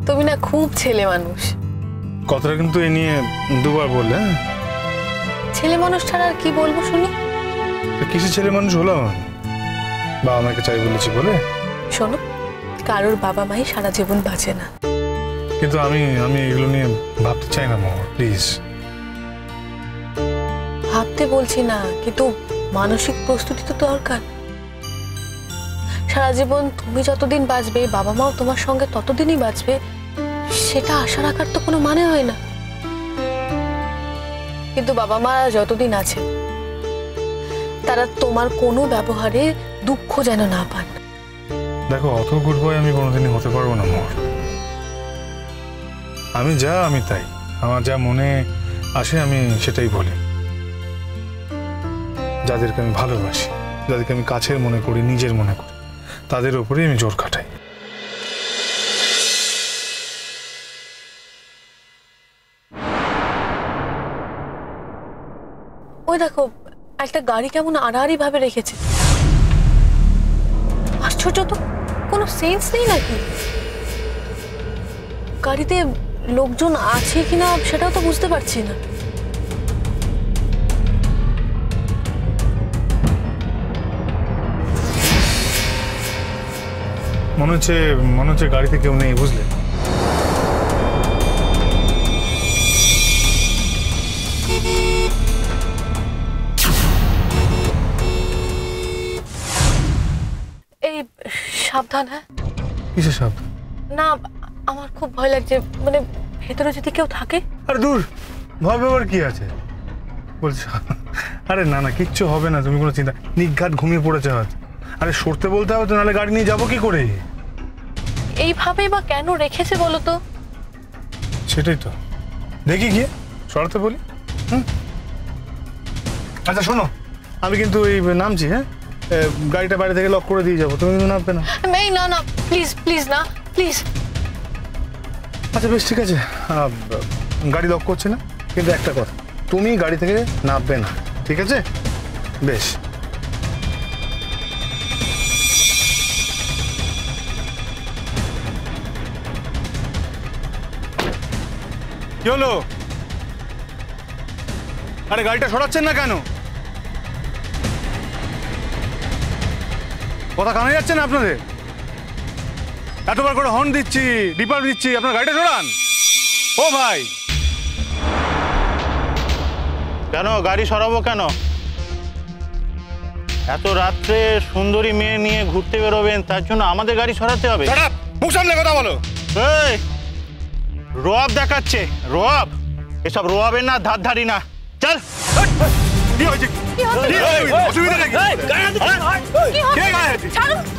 তুমি না খুব ছেলে মানুষ। কথাটা কিন্তু এ নিয়ে দুবার বললে। ছেলে মানুষ ছাড়া আর কি বলবো শুনি? কিসে ছেলে মানুষ হলাম? বাবা মাকে চাই বলেছি বলে? শোনো, কারোর বাবা মাই সারা জীবন বাঁচে না। কিন্তু আমি এগুলো নিয়ে ভাবতে চাই না মামা, প্লিজ। ভাবতে বলছি না, কিন্তু মানসিক প্রস্তুতি তো দরকার। সারা জীবন তুমি যতদিন বাঁচবে, বাবা মাও তোমার সঙ্গে ততদিনই বাঁচবে, সেটা আশা রাখার তো কোনো মানে হয় না। কিন্তু বাবা মা যতদিন আছে, তারা তোমার কোনো ব্যবহারে দুঃখ যেন না পান। দেখো, অত গুড বয় আমি কোনোদিনই হতে পারবো না মোর। আমি যা আমি তাই, আমার যা মনে আসে আমি সেটাই বলি। যাদেরকে আমি ভালোবাসি, যাদেরকে আমি কাছের মনে করি, নিজের মনে করি, তাদের উপরেই আমি জোর খাটাই। ওই দেখো, একটা গাড়ি কেমন আড়াআড়ি ভাবে রেখেছে। আশ্চর্য তো, কোনো সেন্স নেই নাকি? গাড়িতে লোকজন আছে কিনা সেটাও তো বুঝতে পারছি না। মনে হচ্ছে গাড়িতে কেউ নেই, বুঝলে? এই সাবধান। হ্যাঁ, কিসের সাবধান? না, আমার খুব ভয় লাগছে, মানে ভেতরে যদি কেউ থাকে। আরে দূর, ভয় পাবার কি আছে বলছি? আরে না না, কিচ্ছু হবে না, তুমি কোনো চিন্তা। নিঘাত ঘুমিয়ে পড়েছে হয়তো। আরে সরতে বলতে হবে তো, নাহলে গাড়ি নিয়ে যাবো কি করে? এইভাবেই বা কেন রেখেছে বলো তো? সেটাই তো, দেখি গিয়ে সরাতে বলি। আচ্ছা শোনো, আমি কিন্তু এই নামছি। হ্যাঁ, গাড়িটা বাইরে থেকে লক করে দিয়ে যাবো, তুমি কিন্তু নামবে না। এই না না, প্লিজ প্লিজ না, প্লিজ। আচ্ছা বেশ, ঠিক আছে, গাড়ি লক করছে না, কিন্তু একটা কথা, তুমি গাড়ি থেকে নামবে না, ঠিক আছে? বেশ। কি হলো? আরে গাড়িটা সরাচ্ছেন না কেন? কথা কানে যাচ্ছে না আপনাদের? এতবার করে হর্ন দিচ্ছি, বিপার দিচ্ছি, আপনার গাড়িটা সরান। ও ভাই, কেন গাড়ি সরাবো কেন? এত রাত্রে সুন্দরী মেয়ে নিয়ে ঘুরতে বেরোবেন, তার জন্য আমাদের গাড়ি সরাতে হবে? মুখ সামনে কথা বলো। এই রোয়াব দেখাচ্ছে, রোয়াব। এসব রোয়াবের না, ধার ধারি না। চল। কি হয়েছে? অসুবিধা নাকি?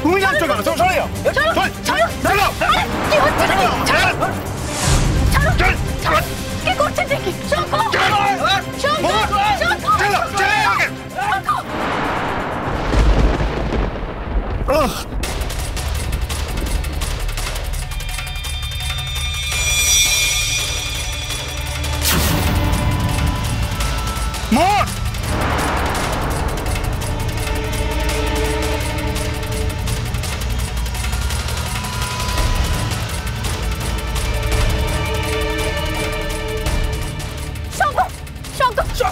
তুমি যাচ্ছ কেন? সরে যাও। কি করছে দেখি? মোর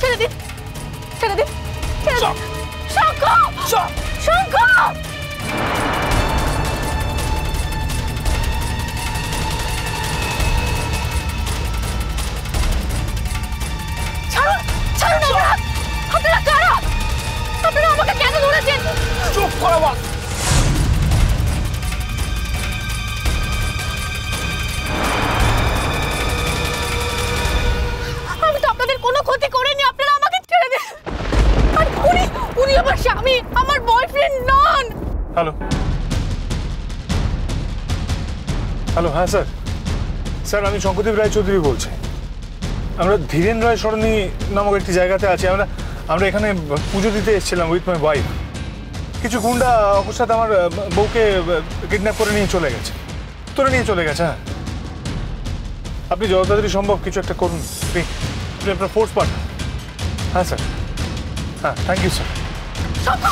ছেড়ে দিন, ছেড়ে দিন, ছেড়ে দিন। শঙ্খ, শঙ্খ, ছাড়ুন, ছাড়ুন। আপনারা কারা? আপনারা আমাকে কেন ধরেছেন? চুপ করো বাস। আমি তো আপনাদের কোনো ক্ষতি করিনি, আপনারা আমাকে ছেড়ে দিন। আর উনি আমার স্বামী, আমার বয়ফ্রেন্ড নন। হ্যালো হ্যালো, হ্যাঁ স্যার, স্যার আমি শঙ্করদেব রায়চৌধুরী বলছি। আমরা ধীরেন রায় সরণি নামক একটি জায়গাতে আছি। আমরা এখানে পুজো দিতে এসেছিলাম উইথ মাই ওয়াইফ। কিছু গুন্ডা অকস্মাৎ আমার বউকে কিডন্যাপ করে নিয়ে চলে গেছে, তোরা নিয়ে চলে গেছে। হ্যাঁ, আপনি যত তাড়াতাড়ি সম্ভব কিছু একটা করুন, আপনি আপনার ফোর্স পাঠান। হ্যাঁ স্যার, হ্যাঁ, থ্যাংক ইউ স্যার। শঙ্খ,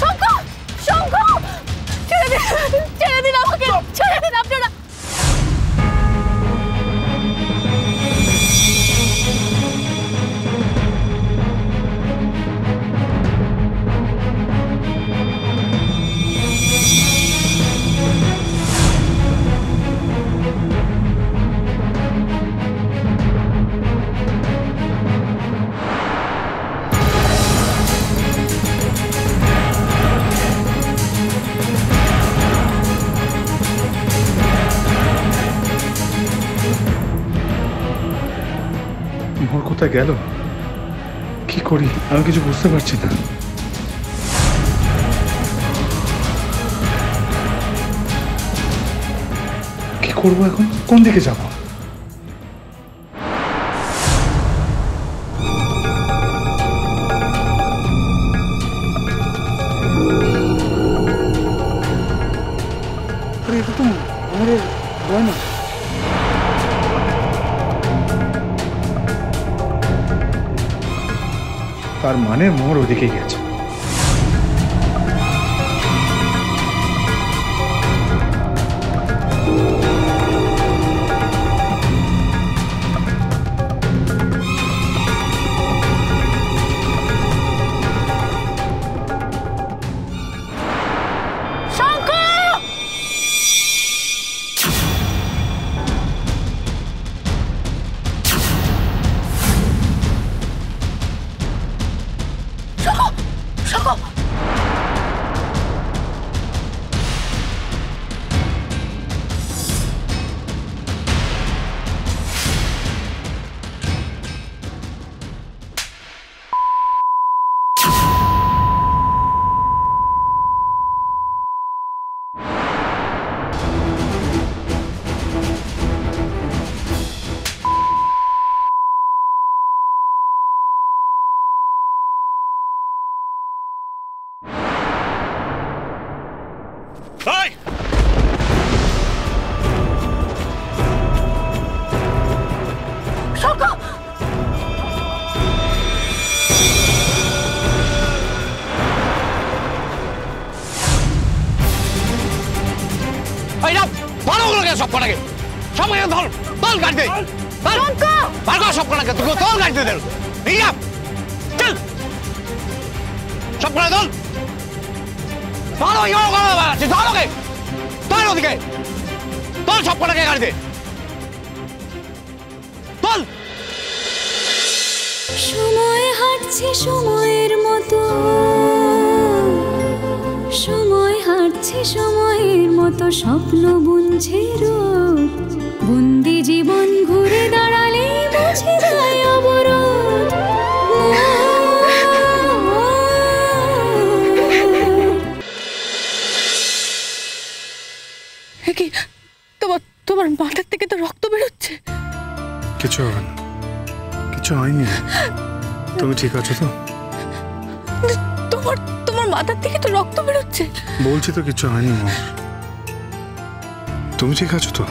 শঙ্খ, শঙ্খ, ছেড়ে দিন, ছেড়ে দিন আমাকে, ছেড়ে দিন আপনারা। কোথায় গেল? কি করি আমি কিছু বুঝতে পারছি না। কি করবো এখন? কোন দিকে যাবো? এটা তো মোড়ের গয়না। তার মানে মোড় ওদিকে গেছে। এই! শঙ্কর! এই না ধরো ওগুলোকে সব কটাকে সবাই ধর দল গাড়িতে বার কর সব কটাকে তুই দল গাড়িতে দেন নিয়ে যা চল সব কটা দল ধরো ইয়ে আছে ধরোকে ধর ওদিকে দল সব কটাকে গাড়িতে দল সময় হাঁটছে সময়ের মতো সময় হাঁটছে সময়ের মতো স্বপ্ন বুনছে রোদ বন্দি জীবন ঘুরে দাঁড়ালে বুঝে যায় অবরোধ কি তোমার মাথার থেকে তো রক্ত বেরোচ্ছে। কিছু হবে না, কিছু হয়নি। তুমি ঠিক আছো তো? তোমার মাথার থেকে তো রক্ত বেরোচ্ছে। বলছি তো কিছু হয়নি মা। তুমি ঠিক আছো তো?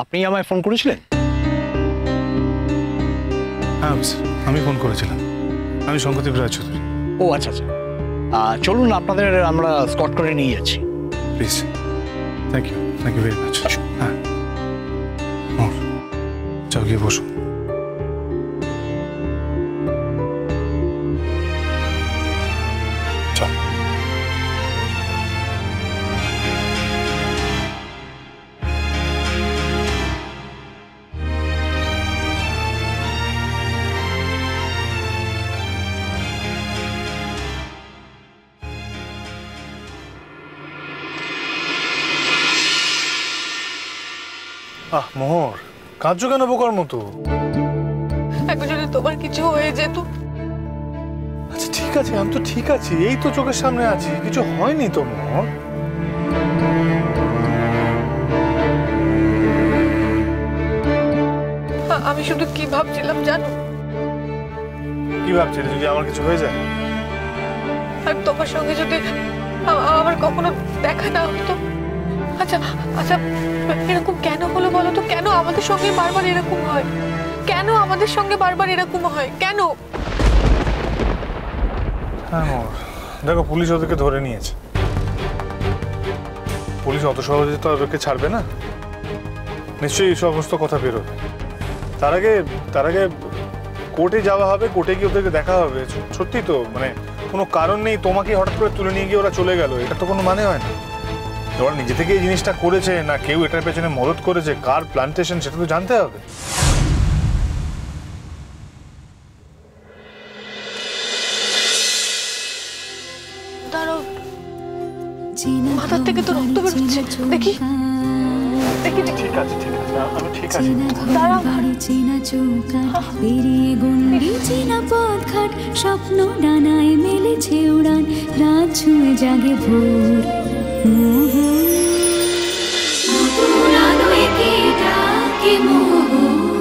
আপনি আমায় ফোন করেছিলেন? হ্যাঁ আমি ফোন করেছিলাম। আমি শঙ্করদেব রায়চৌধুরী। ও আচ্ছা আচ্ছা চলুন আপনাদের আমরা স্কট করে নিয়ে যাচ্ছি। Please, thank you very much. হ্যাঁ যাও গিয়ে বসো। চল। মোহর, কাঁদছো কেন বোকার মতো? এখন যদি তোমার কিছু হয়ে যেত। আচ্ছা ঠিক আছে, আমি তো ঠিক আছি, এই তো চোখের সামনে আছি, কিছু হয়নি তো মোহর। আমি শুধু কি ভাবছিলাম জানো? কি ভাবছিলে যদি আমার কিছু হয়ে যায়? আর তোমার সঙ্গে যদি আমার কখনো দেখা না হতো। আচ্ছা আচ্ছা এরকম কেন হলো বলো তো? কেন আমাদের সঙ্গে বারবার এরকম হয়? কেন আমাদের সঙ্গে বারবার এরকম হয়? কেন? হ্যাঁ মোহর, দেখো পুলিশ ওদেরকে ধরে নিয়েছে। পুলিশ অত সহজে তো ওদেরকে ছাড়বে না, নিশ্চয়ই সমস্ত কথা বেরোবে। তার আগে কোর্টে যাওয়া হবে, কোর্টে গিয়ে ওদেরকে দেখা হবে। সত্যি তো মানে কোনো কারণ নেই তোমাকে হঠাৎ করে তুলে নিয়ে গিয়ে ওরা চলে গেল, এটা তো কোনো মানে হয় না। ওরা নিজে থেকে এই জিনিসটা করেছে না কেউ এটার পেছনে মদত করেছে, কার প্ল্যান্টেশন সেটা তো জানতে হবে। দেখি দেখি ঠিক আছে আমি ঠিক আছে। দাঁড়াও। চেনা চৌকাঠ পেরিয়ে গন্ডি চেনা পথঘাট স্বপ্ন ডানায় মেলেছে উড়ান রাত ছুঁয়ে জাগে ভোর মোহন নতুন আলো একে ডাকে মোহন